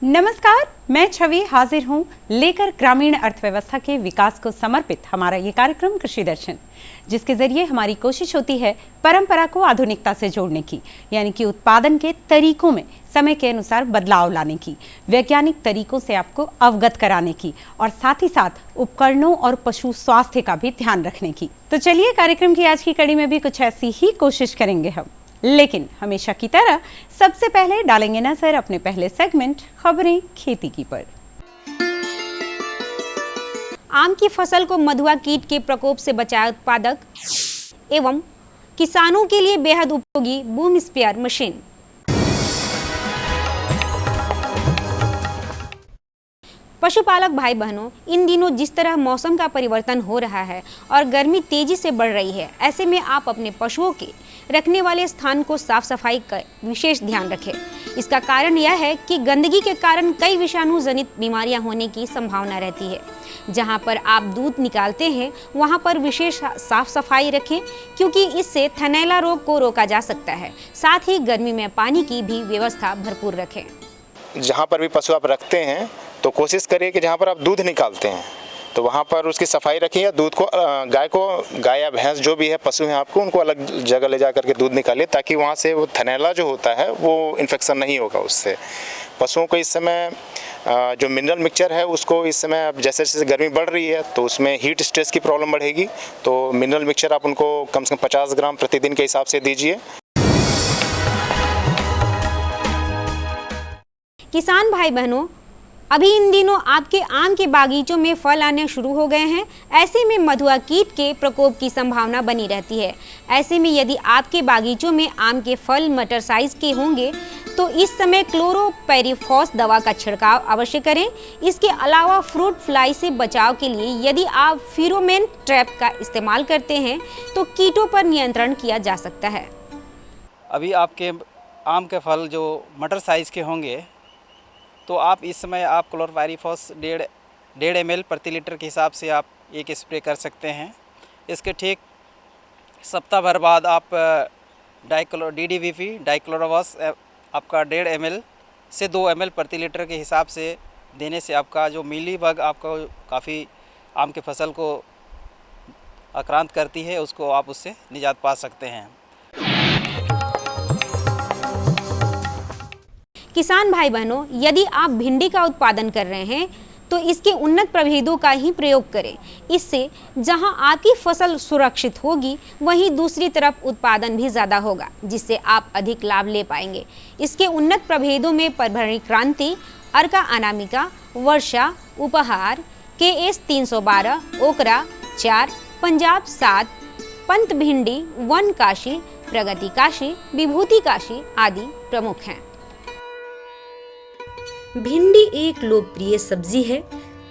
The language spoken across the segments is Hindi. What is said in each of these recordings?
नमस्कार, मैं छवि हाजिर हूं लेकर ग्रामीण अर्थव्यवस्था के विकास को समर्पित हमारा ये कार्यक्रम कृषि दर्शन, जिसके जरिए हमारी कोशिश होती है परंपरा को आधुनिकता से जोड़ने की, यानी कि उत्पादन के तरीकों में समय के अनुसार बदलाव लाने की, वैज्ञानिक तरीकों से आपको अवगत कराने की और साथ ही साथ उपकरणों और पशु स्वास्थ्य का भी ध्यान रखने की। तो चलिए कार्यक्रम की आज की कड़ी में भी कुछ ऐसी ही कोशिश करेंगे हम, लेकिन हमेशा की तरह सबसे पहले डालेंगे नजर अपने पहले सेगमेंट खबरें खेती की पर। आम की फसल को मधुआ कीट के प्रकोप से बचाए उत्पादक एवं किसानों के लिए बेहद उपयोगी बूम स्पेयर मशीन। पशुपालक भाई बहनों, इन दिनों जिस तरह मौसम का परिवर्तन हो रहा है और गर्मी तेजी से बढ़ रही है, ऐसे में आप अपने पशुओं के रखने वाले स्थान को साफ सफाई का विशेष ध्यान रखें। इसका कारण यह है कि गंदगी के कारण कई विषाणु जनित बीमारियां होने की संभावना रहती है। जहां पर आप दूध निकालते हैं वहां पर विशेष साफ सफाई रखें, क्योंकि इससे थनैला रोग को रोका जा सकता है। साथ ही गर्मी में पानी की भी व्यवस्था भरपूर रखें। जहाँ पर भी पशु आप रखते हैं तो कोशिश करिए कि जहाँ पर आप दूध निकालते हैं तो वहाँ पर उसकी सफाई रखिए, या दूध को गाय या भैंस जो भी है पशु हैं आपको, उनको अलग जगह ले जा करके दूध निकालिए, ताकि वहाँ से वो थनैला जो होता है वो इन्फेक्शन नहीं होगा उससे। पशुओं को इस समय जो मिनरल मिक्सचर है उसको इस समय जैसे जैसे गर्मी बढ़ रही है तो उसमें हीट स्ट्रेस की प्रॉब्लम बढ़ेगी, तो मिनरल मिक्सचर आप उनको कम से कम 50 ग्राम प्रतिदिन के हिसाब से दीजिए। किसान भाई बहनों, अभी इन दिनों आपके आम के बागीचों में फल आने शुरू हो गए हैं। ऐसे में मधुआ कीट के प्रकोप की संभावना बनी रहती है। ऐसे में यदि आपके बागीचों में आम के फल मटर साइज के होंगे तो इस समय क्लोरोपेरिफॉस दवा का छिड़काव अवश्य करें। इसके अलावा फ्रूट फ्लाई से बचाव के लिए यदि आप फेरोमोन ट्रैप का इस्तेमाल करते हैं तो कीटों पर नियंत्रण किया जा सकता है। अभी आपके आम के फल जो मटर साइज के होंगे तो आप इस समय आप क्लोरोपाइरीफॉस 1.5 ml प्रति लीटर के हिसाब से आप एक स्प्रे कर सकते हैं। इसके ठीक सप्ताह भर बाद आप DDVP डाइक्लोरोवास आपका 1.5 ml से 2 ml प्रति लीटर के हिसाब से देने से आपका जो मीली बग आपको काफ़ी आम के फसल को आक्रांत करती है, उसको आप उससे निजात पा सकते हैं। किसान भाई बहनों, यदि आप भिंडी का उत्पादन कर रहे हैं तो इसके उन्नत प्रभेदों का ही प्रयोग करें। इससे जहां आपकी फसल सुरक्षित होगी वहीं दूसरी तरफ उत्पादन भी ज़्यादा होगा, जिससे आप अधिक लाभ ले पाएंगे। इसके उन्नत प्रभेदों में परभणी क्रांति, अर्का अनामिका, वर्षा, उपहार, KS 312, ओकरा 4, पंजाब 7, पंत भिंडी, वन काशी, प्रगति काशी, विभूति काशी आदि प्रमुख हैं। भिंडी एक लोकप्रिय सब्जी है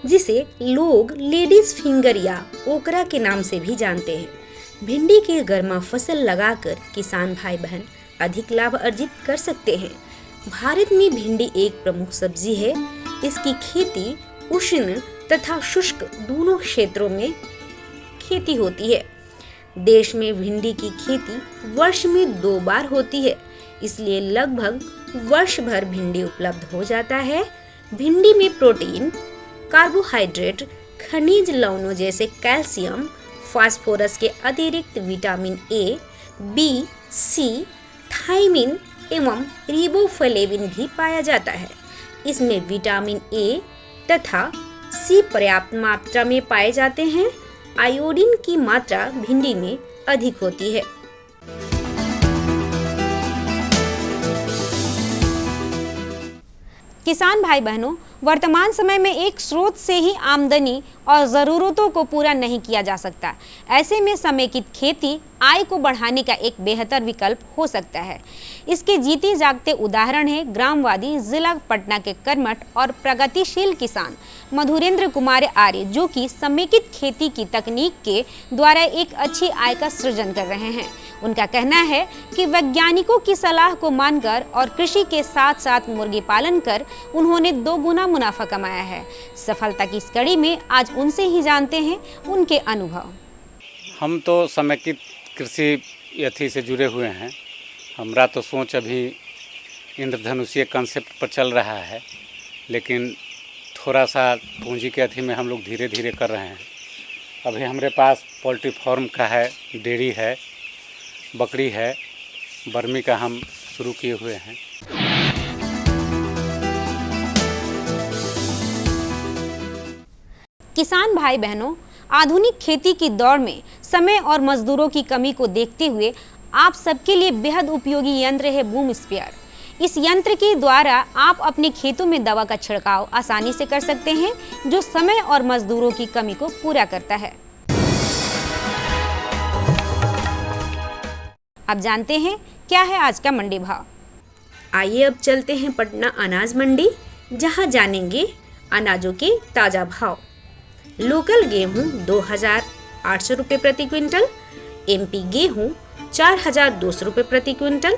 जिसे लोग लेडीज फिंगर या ओकरा के नाम से भी जानते हैं। भिंडी की गर्मा फसल लगाकर किसान भाई बहन अधिक लाभ अर्जित कर सकते हैं। भारत में भिंडी एक प्रमुख सब्जी है। इसकी खेती उष्ण तथा शुष्क दोनों क्षेत्रों में खेती होती है। देश में भिंडी की खेती वर्ष में 2 बार होती है, इसलिए लगभग वर्ष भर भिंडी उपलब्ध हो जाता है। भिंडी में प्रोटीन, कार्बोहाइड्रेट, खनिज लवणों जैसे कैल्शियम, फास्फोरस के अतिरिक्त vitamin A, B, C, thiamine एवं रिबोफ्लेविन भी पाया जाता है। इसमें विटामिन A तथा C पर्याप्त मात्रा में पाए जाते हैं। आयोडीन की मात्रा भिंडी में अधिक होती है। किसान भाई बहनों, वर्तमान समय में एक स्रोत से ही आमदनी और ज़रूरतों को पूरा नहीं किया जा सकता। ऐसे में समेकित खेती आय को बढ़ाने का एक बेहतर विकल्प हो सकता है। इसके जीते जागते उदाहरण है ग्रामवादी जिला पटना के कर्मठ और प्रगतिशील किसान मधुरेंद्र कुमार आर्य, जो कि समेकित खेती की तकनीक के द्वारा एक अच्छी आय का सृजन कर रहे हैं। उनका कहना है कि वैज्ञानिकों की सलाह को मानकर और कृषि के साथ साथ मुर्गी पालन कर उन्होंने 2 गुना मुनाफा कमाया है। सफलता की इस कड़ी में आज उनसे ही जानते हैं उनके अनुभव। हम तो समेकित कृषि यथी से जुड़े हुए हैं। हमारा तो सोच अभी इंद्रधनुषीय कॉन्सेप्ट पर चल रहा है, लेकिन थोड़ा सा पूंजी के अथी में हम लोग धीरे धीरे कर रहे हैं। अभी हमारे पास पोल्ट्री फार्म का है, डेयरी है, बकरी है, बर्मी का हम शुरू किए हुए हैं। किसान भाई बहनों, आधुनिक खेती की दौड़ में समय और मजदूरों की कमी को देखते हुए आप सबके लिए बेहद उपयोगी यंत्र है बूम स्प्रेयर। इस यंत्र के द्वारा आप अपने खेतों में दवा का छिड़काव आसानी से कर सकते हैं, जो समय और मजदूरों की कमी को पूरा करता है। अब जानते हैं क्या है आज का मंडी भाव। आइए अब चलते हैं पटना अनाज मंडी, जहां जानेंगे अनाजों के ताज़ा भाव। लोकल गेहूं 2,800 रुपये प्रति क्विंटल, MP गेहूं 4,200 रुपये प्रति क्विंटल,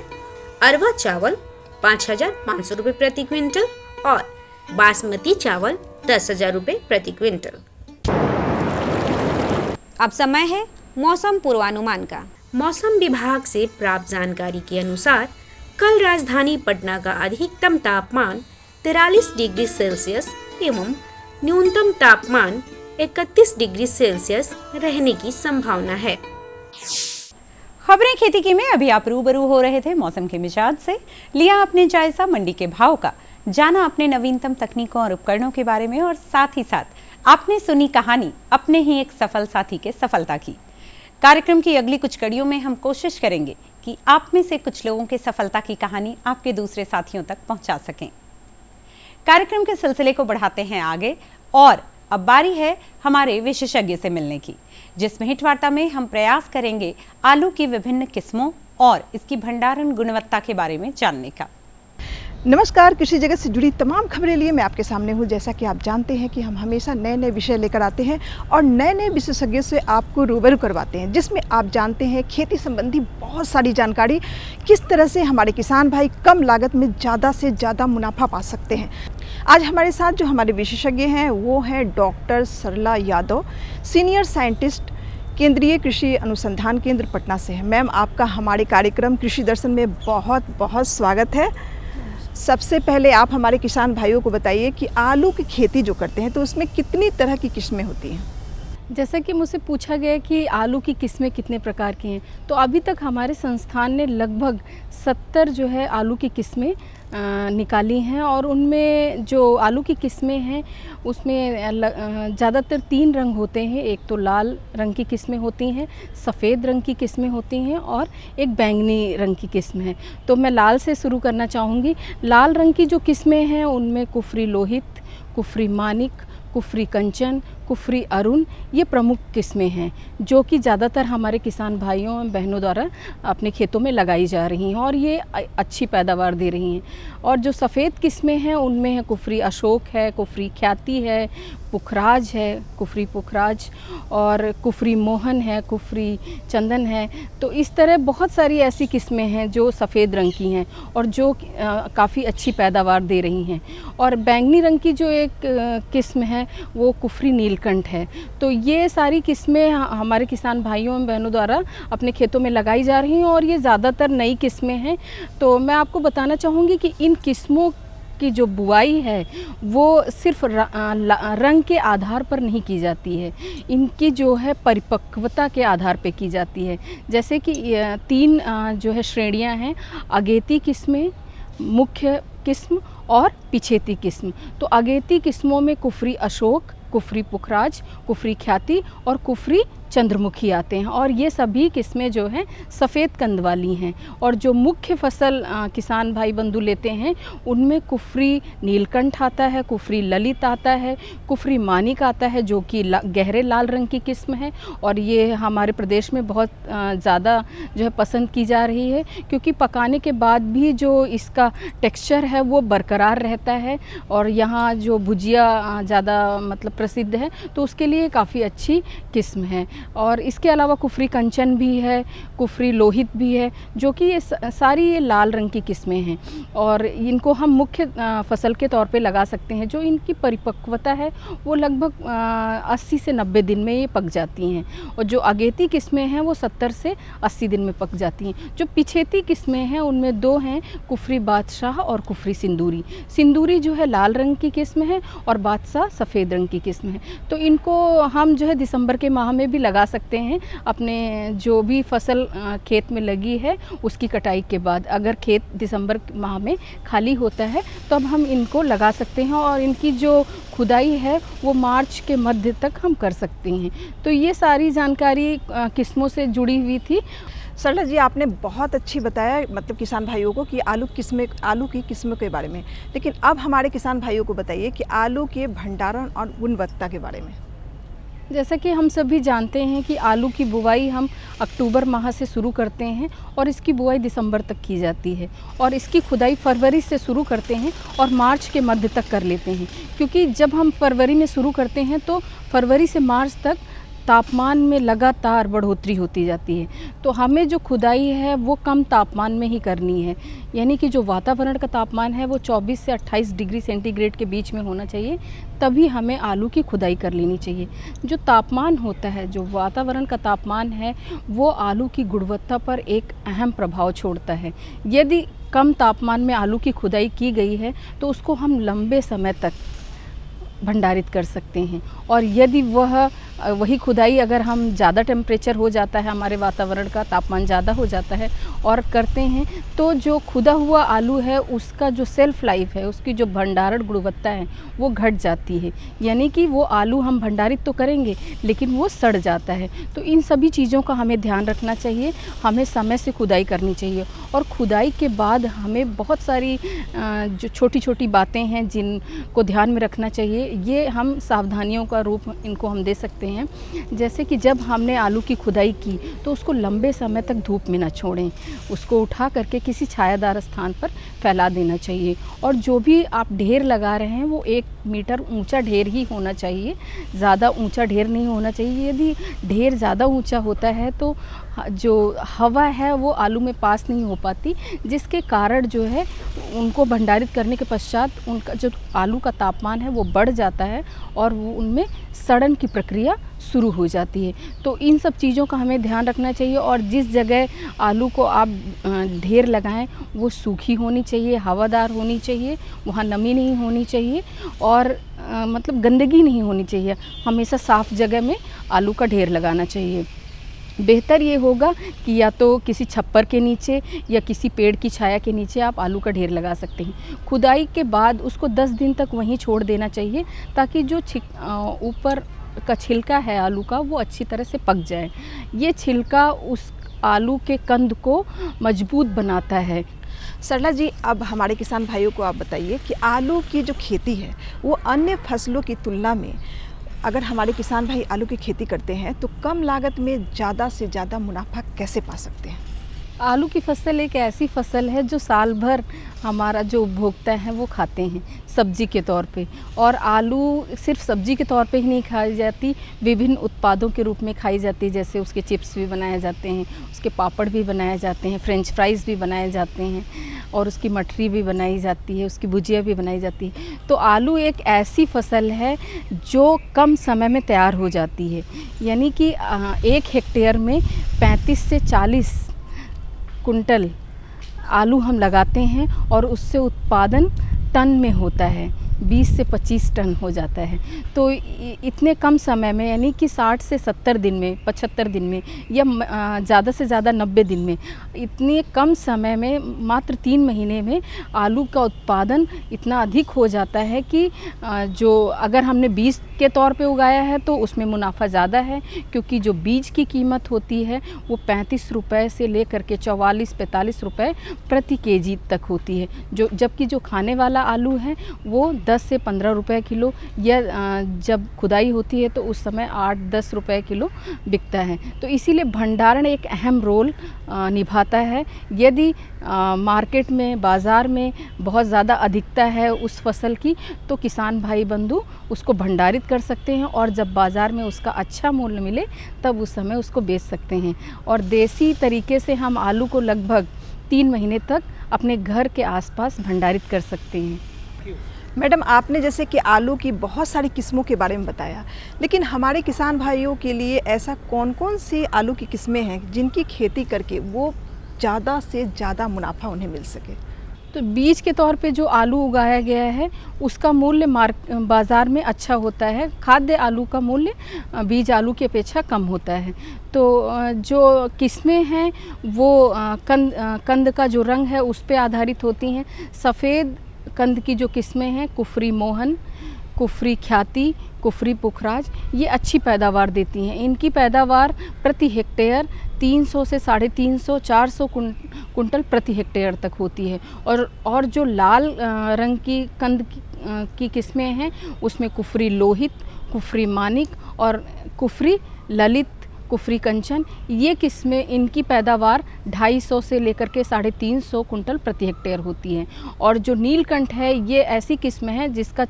अरवा चावल 5,500 रुपये प्रति क्विंटल और बासमती चावल 10,000 रुपये प्रति क्विंटल। अब समय है मौसम पूर्वानुमान का। मौसम विभाग से प्राप्त जानकारी के अनुसार कल राजधानी पटना का अधिकतम तापमान 43 डिग्री सेल्सियस एवं न्यूनतम तापमान 31 डिग्री सेल्सियस रहने की संभावना है। खबरें खेती की में अभी आप रूबरू हो रहे थे मौसम के मिजाज से। लिया आपने जायजा मंडी के भाव का, जाना अपने नवीनतम तकनीकों और उपकरणों के बारे में, और साथ ही साथ आपने सुनी कहानी अपने ही एक सफल साथी के सफलता की। कार्यक्रम की अगली कुछ कड़ियों में हम कोशिश करेंगे कि आप में से कुछ लोगों के सफलता की कहानी आपके दूसरे साथियों तक पहुंचा सकें। कार्यक्रम के सिलसिले को बढ़ाते हैं आगे, और अब बारी है हमारे विशेषज्ञ से मिलने की, जिसमें हिट वार्ता में हम प्रयास करेंगे आलू की विभिन्न किस्मों और इसकी भंडारण गुणवत्ता के बारे में जानने का। नमस्कार, कृषि जगत से जुड़ी तमाम खबरें लिए मैं आपके सामने हूँ। जैसा कि आप जानते हैं कि हम हमेशा नए नए विषय लेकर आते हैं और नए नए विशेषज्ञों से आपको रूबरू करवाते हैं, जिसमें आप जानते हैं खेती संबंधी बहुत सारी जानकारी, किस तरह से हमारे किसान भाई कम लागत में ज़्यादा से ज़्यादा मुनाफा पा सकते हैं। आज हमारे साथ जो हमारे विशेषज्ञ हैं वो हैं डॉक्टर सरला यादव, सीनियर साइंटिस्ट, केंद्रीय कृषि अनुसंधान केंद्र पटना से है। मैम, आपका हमारे कार्यक्रम कृषि दर्शन में बहुत बहुत स्वागत है। सबसे पहले आप हमारे किसान भाइयों को बताइए कि आलू की खेती जो करते हैं तो उसमें कितनी तरह की किस्में होती हैं? जैसा कि मुझसे पूछा गया कि आलू की किस्में कितने प्रकार की हैं, तो अभी तक हमारे संस्थान ने लगभग 70 जो है आलू की किस्में निकाली हैं, और उनमें जो आलू की किस्में हैं उसमें ज़्यादातर 3 रंग होते हैं। एक तो लाल रंग की किस्में होती हैं, सफ़ेद रंग की किस्में होती हैं और एक बैंगनी रंग की किस्म है। तो मैं लाल से शुरू करना चाहूँगी। लाल रंग की जो किस्में हैं उनमें कुफरी लोहित, कुफरी मानिक, कुफरी कंचन, कुफरी अरुण, ये प्रमुख किस्में हैं जो कि ज़्यादातर हमारे किसान भाइयों और बहनों द्वारा अपने खेतों में लगाई जा रही हैं और ये अच्छी पैदावार दे रही हैं। और जो सफ़ेद किस्में हैं उनमें है कुफरी अशोक है, कुफरी ख्याति है, पुखराज है, कुफरी पुखराज, और कुफरी मोहन है, कुफरी चंदन है। तो इस तरह बहुत सारी ऐसी किस्में हैं जो सफ़ेद रंग की हैं और जो काफ़ी अच्छी पैदावार दे रही हैं। और बैंगनी रंग की जो एक किस्म है वो कुफरी नीलकंठ है। तो ये सारी किस्में हमारे किसान भाइयों और बहनों द्वारा अपने खेतों में लगाई जा रही हैं और ये ज़्यादातर नई किस्में हैं। तो मैं आपको बताना चाहूँगी कि इन किस्मों की जो बुआई है वो सिर्फ रंग के आधार पर नहीं की जाती है, इनकी जो है परिपक्वता के आधार पे की जाती है। जैसे कि 3 जो है श्रेणियां हैं, अगेती किस्में, मुख्य किस्म और पिछेती किस्म। तो अगेती किस्मों में कुफरी अशोक, कुफरी पुखराज, कुफरी ख्याति और कुफरी चंद्रमुखी आते हैं और ये सभी किस्में जो हैं सफ़ेद कंद वाली हैं। और जो मुख्य फसल किसान भाई बंधु लेते हैं उनमें कुफरी नीलकंठ आता है, कुफरी ललित आता है, कुफरी मानिक आता है जो कि गहरे लाल रंग की किस्म है और ये हमारे प्रदेश में बहुत ज़्यादा जो है पसंद की जा रही है क्योंकि पकाने के बाद भी जो इसका टेक्सचर है वो बरकरार रहता है और यहाँ जो भुजिया ज़्यादा मतलब प्रसिद्ध है, तो उसके लिए काफ़ी अच्छी किस्म है। और इसके अलावा कुफरी कंचन भी है, कुफरी लोहित भी है, जो कि ये सारी ये लाल रंग की किस्में हैं और इनको हम मुख्य फसल के तौर पे लगा सकते हैं। जो इनकी परिपक्वता है वो लगभग 80 से 90 दिन में ये पक जाती हैं और जो अगेती किस्में हैं वो 70 से 80 दिन में पक जाती हैं। जो पिछेती किस्में हैं उनमें 2 हैं, कुफरी बादशाह और कुफरी सिंदूरी। सिंदूरी जो है लाल रंग की किस्म है और बादशाह सफ़ेद रंग की किस्म है। तो इनको हम जो है दिसंबर के माह में भी लगा सकते हैं। अपने जो भी फसल खेत में लगी है उसकी कटाई के बाद, अगर खेत दिसंबर माह में खाली होता है तो अब हम इनको लगा सकते हैं और इनकी जो खुदाई है वो मार्च के मध्य तक हम कर सकते हैं। तो ये सारी जानकारी किस्मों से जुड़ी हुई थी। सरला जी, आपने बहुत अच्छी बताया मतलब किसान भाइयों को कि आलू की किस्मों के बारे में। लेकिन अब हमारे किसान भाइयों को बताइए कि आलू के भंडारण और गुणवत्ता के बारे में। जैसा कि हम सभी जानते हैं कि आलू की बुवाई हम अक्टूबर माह से शुरू करते हैं और इसकी बुवाई दिसंबर तक की जाती है और इसकी खुदाई फरवरी से शुरू करते हैं और मार्च के मध्य तक कर लेते हैं। क्योंकि जब हम फरवरी में शुरू करते हैं तो फरवरी से मार्च तक तापमान में लगातार बढ़ोतरी होती जाती है, तो हमें जो खुदाई है वो कम तापमान में ही करनी है। यानी कि जो वातावरण का तापमान है वो 24 से 28 डिग्री सेंटीग्रेड के बीच में होना चाहिए, तभी हमें आलू की खुदाई कर लेनी चाहिए। जो तापमान होता है, जो वातावरण का तापमान है, वो आलू की गुणवत्ता पर एक अहम प्रभाव छोड़ता है। यदि कम तापमान में आलू की खुदाई की गई है तो उसको हम लंबे समय तक भंडारित कर सकते हैं और यदि वही खुदाई अगर हम ज़्यादा टेम्परेचर हो जाता है, हमारे वातावरण का तापमान ज़्यादा हो जाता है और करते हैं, तो जो खुदा हुआ आलू है उसका जो सेल्फ लाइफ है, उसकी जो भंडारण गुणवत्ता है वो घट जाती है। यानी कि वो आलू हम भंडारित तो करेंगे लेकिन वो सड़ जाता है। तो इन सभी चीज़ों का हमें ध्यान रखना चाहिए। हमें समय से खुदाई करनी चाहिए और खुदाई के बाद हमें बहुत सारी जो छोटी छोटी बातें हैं जिनको ध्यान में रखना चाहिए, ये हम सावधानियों का रूप इनको हम दे सकते हैं। जैसे कि जब हमने आलू की खुदाई की तो उसको लंबे समय तक धूप में ना छोड़ें, उसको उठा करके किसी छायादार स्थान पर फैला देना चाहिए। और जो भी आप ढेर लगा रहे हैं वो 1 मीटर ऊंचा ढेर ही होना चाहिए, ज़्यादा ऊंचा ढेर नहीं होना चाहिए। यदि ढेर ज़्यादा ऊंचा होता है तो जो हवा है वो आलू में पास नहीं हो पाती, जिसके कारण जो है उनको भंडारित करने के पश्चात उनका जो आलू का तापमान है वो बढ़ जाता है और वो उनमें सड़न की प्रक्रिया शुरू हो जाती है। तो इन सब चीज़ों का हमें ध्यान रखना चाहिए और जिस जगह आलू को आप ढेर लगाएं वो सूखी होनी चाहिए, हवादार होनी चाहिए, वहाँ नमी नहीं होनी चाहिए और मतलब गंदगी नहीं होनी चाहिए। हमेशा साफ़ जगह में आलू का ढेर लगाना चाहिए। बेहतर ये होगा कि या तो किसी छप्पर के नीचे या किसी पेड़ की छाया के नीचे आप आलू का ढेर लगा सकते हैं। खुदाई के बाद उसको 10 दिन तक वहीं छोड़ देना चाहिए ताकि जो ऊपर का छिलका है आलू का वो अच्छी तरह से पक जाए। ये छिलका उस आलू के कंद को मजबूत बनाता है। सरला जी, अब हमारे किसान भाइयों को आप बताइए कि आलू की जो खेती है वो अन्य फसलों की तुलना में, अगर हमारे किसान भाई आलू की खेती करते हैं तो कम लागत में ज़्यादा से ज़्यादा मुनाफा कैसे पा सकते हैं? आलू की फसल एक ऐसी फसल है जो साल भर हमारा जो उपभोक्ता हैं वो खाते हैं सब्जी के तौर पे। और आलू सिर्फ सब्जी के तौर पे ही नहीं खाई जाती, विभिन्न उत्पादों के रूप में खाई जाती है। जैसे उसके चिप्स भी बनाए जाते हैं, उसके पापड़ भी बनाए जाते हैं, फ्रेंच फ्राइज़ भी बनाए जाते हैं और उसकी मठरी भी बनाई जाती है, उसकी भुजिया भी बनाई जाती है। तो आलू एक ऐसी फसल है जो कम समय में तैयार हो जाती है। यानी कि 1 हेक्टेयर में 35 से 40 कुंटल आलू हम लगाते हैं और उससे उत्पादन टन में होता है, 20 से 25 टन हो जाता है। तो इतने कम समय में, यानी कि 60 से 70 दिन में, 75 दिन में या ज़्यादा से ज़्यादा 90 दिन में, इतने कम समय में मात्र 3 महीने में आलू का उत्पादन इतना अधिक हो जाता है कि जो अगर हमने बीज के तौर पे उगाया है तो उसमें मुनाफा ज़्यादा है, क्योंकि जो बीज की कीमत होती है वो 35 रुपये से लेकर के 44-45 रुपये प्रति केजी तक होती है, जबकि जो खाने वाला आलू है वो 10 से 15 रुपए किलो, या जब खुदाई होती है तो उस समय 8-10 रुपए किलो बिकता है। तो इसीलिए भंडारण एक अहम रोल निभाता है। यदि मार्केट में, बाज़ार में बहुत ज़्यादा अधिकता है उस फसल की, तो किसान भाई बंधु उसको भंडारित कर सकते हैं, और जब बाज़ार में उसका अच्छा मूल्य मिले तब उस समय उसको बेच सकते हैं। और देसी तरीके से हम आलू को लगभग 3 महीने तक अपने घर के आसपास भंडारित कर सकते हैं। मैडम, आपने जैसे कि आलू की बहुत सारी किस्मों के बारे में बताया, लेकिन हमारे किसान भाइयों के लिए ऐसा कौन कौन सी आलू की किस्में हैं जिनकी खेती करके वो ज़्यादा से ज़्यादा मुनाफा उन्हें मिल सके? तो बीज के तौर पे जो आलू उगाया गया है उसका मूल्य बाज़ार में अच्छा होता है। खाद्य आलू का मूल्य बीज आलू की अपेक्षा कम होता है। तो जो किस्में हैं वो कंद का जो रंग है उस पे आधारित होती हैं। सफ़ेद कंद की जो किस्में हैं, कुफरी मोहन, कुफरी ख्याति, कुफरी पुखराज, ये अच्छी पैदावार देती हैं। इनकी पैदावार प्रति हेक्टेयर 300 से 350, 400 कुंटल प्रति हेक्टेयर तक होती है। और जो लाल रंग की कंद की किस्में हैं उसमें कुफरी लोहित, कुफरी मानिक और कुफरी ललित, कुफरी कंचन, ये किस्में, इनकी पैदावार 250 से लेकर के 350 कुंटल प्रति हेक्टेयर होती है। और जो नीलकंठ है ये ऐसी किस्म है जिसका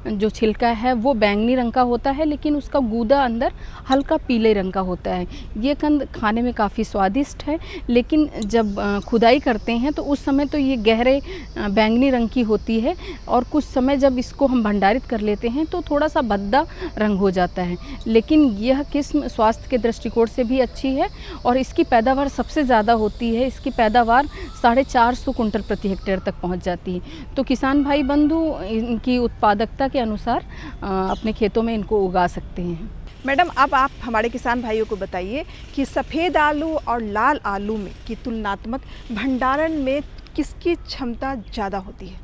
जो छिलका है वो बैंगनी रंग का होता है, लेकिन उसका गूदा अंदर हल्का पीले रंग का होता है। ये कंद खाने में काफ़ी स्वादिष्ट है, लेकिन जब खुदाई करते हैं तो उस समय तो ये गहरे बैंगनी रंग की होती है, और कुछ समय जब इसको हम भंडारित कर लेते हैं तो थोड़ा सा भद्दा रंग हो जाता है। लेकिन यह किस्म स्वास्थ्य के दृष्टिकोण से भी अच्छी है, और इसकी पैदावार सबसे ज़्यादा होती है। इसकी पैदावार 450 कुंटल प्रति हेक्टेयर तक पहुंच जाती है। तो किसान भाई बंधु इनकी उत्पादकता के अनुसार अपने खेतों में इनको उगा सकते हैं। मैडम, अब आप हमारे किसान भाइयों को बताइए कि सफ़ेद आलू और लाल आलू में की तुलनात्मक भंडारण में किसकी क्षमता ज़्यादा होती है?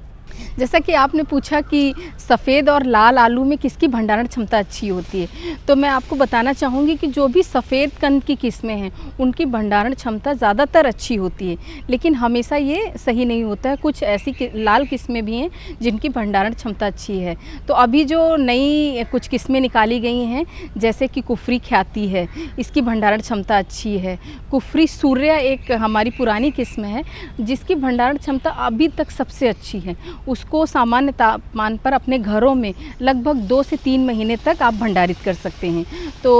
जैसा कि आपने पूछा कि सफ़ेद और लाल आलू में किसकी भंडारण क्षमता अच्छी होती है, तो मैं आपको बताना चाहूँगी कि जो भी सफ़ेद कंद की किस्में हैं उनकी भंडारण क्षमता ज़्यादातर अच्छी होती है, लेकिन हमेशा ये सही नहीं होता है। कुछ ऐसी लाल किस्में भी हैं जिनकी भंडारण क्षमता अच्छी है। तो अभी जो नई कुछ किस्में निकाली गई हैं, जैसे कि कुफरी ख्याति है, इसकी भंडारण क्षमता अच्छी है। कुफरी सूर्या एक हमारी पुरानी किस्म है जिसकी भंडारण क्षमता अभी तक सबसे अच्छी है। उसको सामान्य तापमान पर अपने घरों में लगभग 2 से 3 महीने तक आप भंडारित कर सकते हैं। तो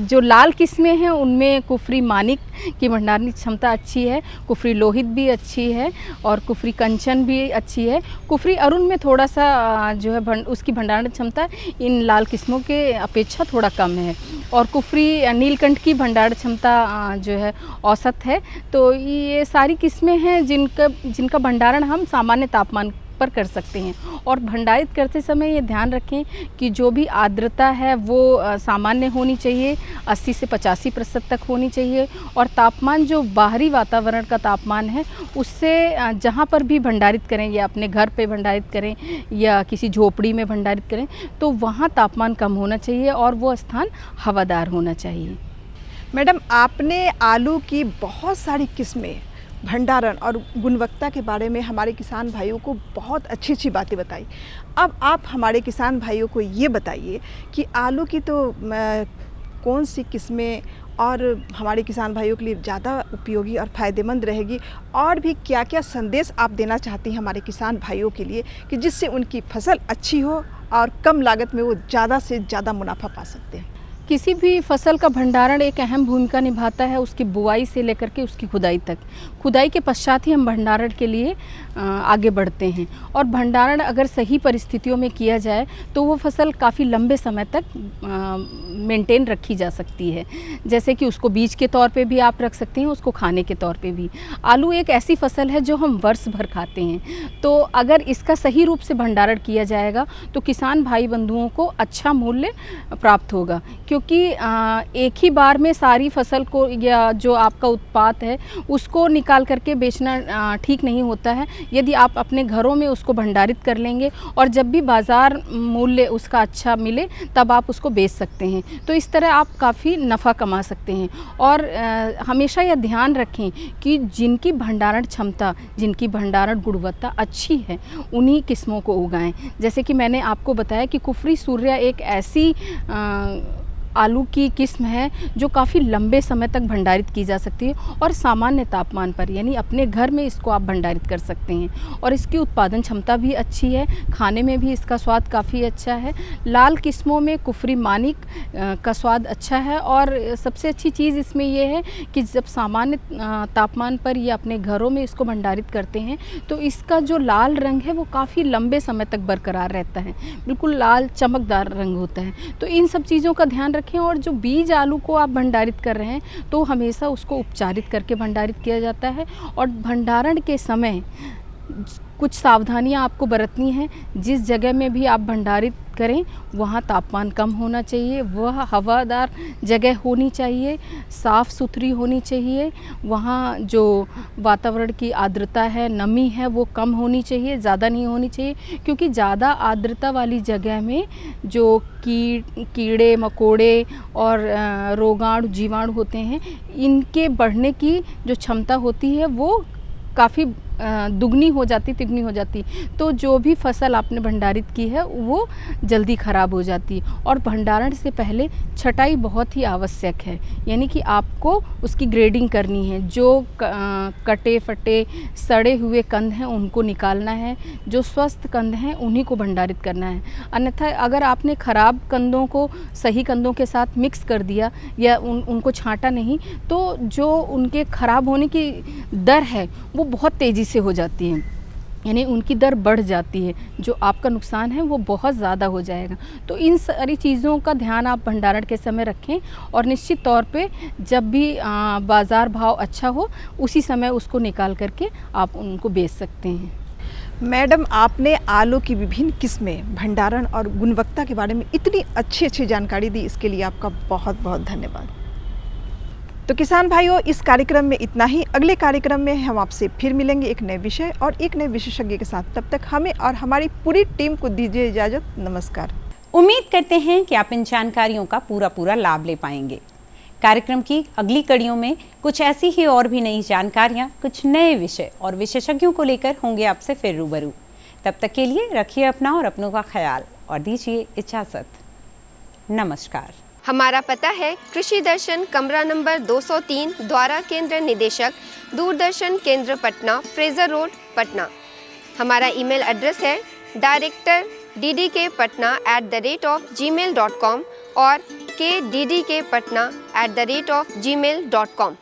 जो लाल किस्में हैं उनमें कुफरी मानिक की भंडारण क्षमता अच्छी है, कुफरी लोहित भी अच्छी है, और कुफरी कंचन भी अच्छी है। कुफरी अरुण में थोड़ा सा जो है उसकी भंडारण क्षमता इन लाल किस्मों के अपेक्षा थोड़ा कम है, और कुफरी नीलकंठ की भंडारण क्षमता जो है औसत है। तो ये सारी किस्में हैं जिनका भंडारण हम सामान्य तापमान पर कर सकते हैं। और भंडारित करते समय ये ध्यान रखें कि जो भी आर्द्रता है वो सामान्य होनी चाहिए, 80 से 85% तक होनी चाहिए, और तापमान जो बाहरी वातावरण का तापमान है उससे जहाँ पर भी भंडारित करें, या अपने घर पे भंडारित करें या किसी झोपड़ी में भंडारित करें, तो वहाँ तापमान कम होना चाहिए और वो स्थान हवादार होना चाहिए। मैडम, आपने आलू की बहुत सारी किस्में, भंडारण और गुणवत्ता के बारे में हमारे किसान भाइयों को बहुत अच्छी अच्छी बातें बताई। अब आप हमारे किसान भाइयों को ये बताइए कि आलू की तो कौन सी किस्में और हमारे किसान भाइयों के लिए ज़्यादा उपयोगी और फ़ायदेमंद रहेगी, और भी क्या क्या संदेश आप देना चाहती हैं हमारे किसान भाइयों के लिए कि जिससे उनकी फसल अच्छी हो और कम लागत में वो ज़्यादा से ज़्यादा मुनाफा पा सकते हैं? किसी भी फसल का भंडारण एक अहम भूमिका निभाता है, उसकी बुआई से लेकर के उसकी खुदाई तक। खुदाई के पश्चात ही हम भंडारण के लिए आगे बढ़ते हैं, और भंडारण अगर सही परिस्थितियों में किया जाए तो वो फसल काफ़ी लंबे समय तक मेंटेन रखी जा सकती है। जैसे कि उसको बीज के तौर पे भी आप रख सकते हैं, उसको खाने के तौर पे भी। आलू एक ऐसी फसल है जो हम वर्ष भर खाते हैं, तो अगर इसका सही रूप से भंडारण किया जाएगा तो किसान भाई बंधुओं को अच्छा मूल्य प्राप्त होगा, क्योंकि क्योंकि एक ही बार में सारी फसल को या जो आपका उत्पाद है उसको निकाल करके बेचना ठीक नहीं होता है। यदि आप अपने घरों में उसको भंडारित कर लेंगे और जब भी बाज़ार मूल्य उसका अच्छा मिले तब आप उसको बेच सकते हैं। तो इस तरह आप काफ़ी नफ़ा कमा सकते हैं। और हमेशा यह ध्यान रखें कि जिनकी भंडारण क्षमता, जिनकी भंडारण गुणवत्ता अच्छी है उन्हीं किस्मों को उगाएं। जैसे कि मैंने आपको बताया कि कुफरी सूर्या एक ऐसी आलू की किस्म है जो काफ़ी लंबे समय तक भंडारित की जा सकती है और सामान्य तापमान पर, यानी अपने घर में इसको आप भंडारित कर सकते हैं। और इसकी उत्पादन क्षमता भी अच्छी है, खाने में भी इसका स्वाद काफ़ी अच्छा है। लाल किस्मों में कुफरी मानिक का स्वाद अच्छा है। और सबसे अच्छी चीज़ इसमें यह है कि जब सामान्य तापमान पर या अपने घरों में इसको भंडारित करते हैं तो इसका जो लाल रंग है वो काफ़ी लंबे समय तक बरकरार रहता है, बिल्कुल लाल चमकदार रंग होता है। तो इन सब चीज़ों का ध्यान रखें। और जो बीज आलू को आप भंडारित कर रहे हैं तो हमेशा उसको उपचारित करके भंडारित किया जाता है। और भंडारण के समय कुछ सावधानियां आपको बरतनी हैं। जिस जगह में भी आप भंडारित करें वहाँ तापमान कम होना चाहिए, वह हवादार जगह होनी चाहिए, साफ़ सुथरी होनी चाहिए। वहाँ जो वातावरण की आर्द्रता है, नमी है, वो कम होनी चाहिए, ज़्यादा नहीं होनी चाहिए। क्योंकि ज़्यादा आर्द्रता वाली जगह में जो कीड़े मकोड़े और रोगाणु जीवाणु होते हैं, इनके बढ़ने की जो क्षमता होती है वो काफ़ी दुगनी हो जाती, तिगुनी हो जाती। तो जो भी फसल आपने भंडारित की है वो जल्दी ख़राब हो जाती। और भंडारण से पहले छटाई बहुत ही आवश्यक है, यानी कि आपको उसकी ग्रेडिंग करनी है। जो कटे फटे सड़े हुए कंद हैं उनको निकालना है, जो स्वस्थ कंद हैं उन्हीं को भंडारित करना है। अन्यथा अगर आपने ख़राब कंदों को सही कंदों के साथ मिक्स कर दिया या उनको छांटा नहीं तो जो उनके ख़राब होने की दर है वो बहुत तेज़ी से हो जाती है, यानी उनकी दर बढ़ जाती है। जो आपका नुकसान है वो बहुत ज़्यादा हो जाएगा। तो इन सारी चीज़ों का ध्यान आप भंडारण के समय रखें और निश्चित तौर पे जब भी बाज़ार भाव अच्छा हो उसी समय उसको निकाल करके आप उनको बेच सकते हैं। मैडम, आपने आलू की विभिन्न किस्में, भंडारण और गुणवत्ता के बारे में इतनी अच्छी जानकारी दी, इसके लिए आपका बहुत बहुत धन्यवाद। तो किसान भाइयों, इस कार्यक्रम में इतना ही। अगले कार्यक्रम में हम आपसे फिर मिलेंगे एक नए विषय और एक नए विशेषज्ञ के साथ। तब तक हमें और हमारी पूरी टीम को दीजिए इजाज़त। नमस्कार। उम्मीद करते हैं कि आप इन जानकारियों का पूरा लाभ ले पाएंगे। कार्यक्रम की अगली कड़ियों में कुछ ऐसी ही और भी नई जानकारियां, कुछ नए विषय और विशेषज्ञों को लेकर होंगे आपसे फिर रूबरू। तब तक के लिए रखिए अपना और अपनों का ख्याल और दीजिए इजाज़त। नमस्कार। हमारा पता है कृषि दर्शन, कमरा नंबर 203, द्वारा केंद्र निदेशक, दूरदर्शन केंद्र पटना, फ्रेजर रोड, पटना। हमारा ईमेल एड्रेस है director@ddkpatna@gmail.com और kddkpatna@gmail.com।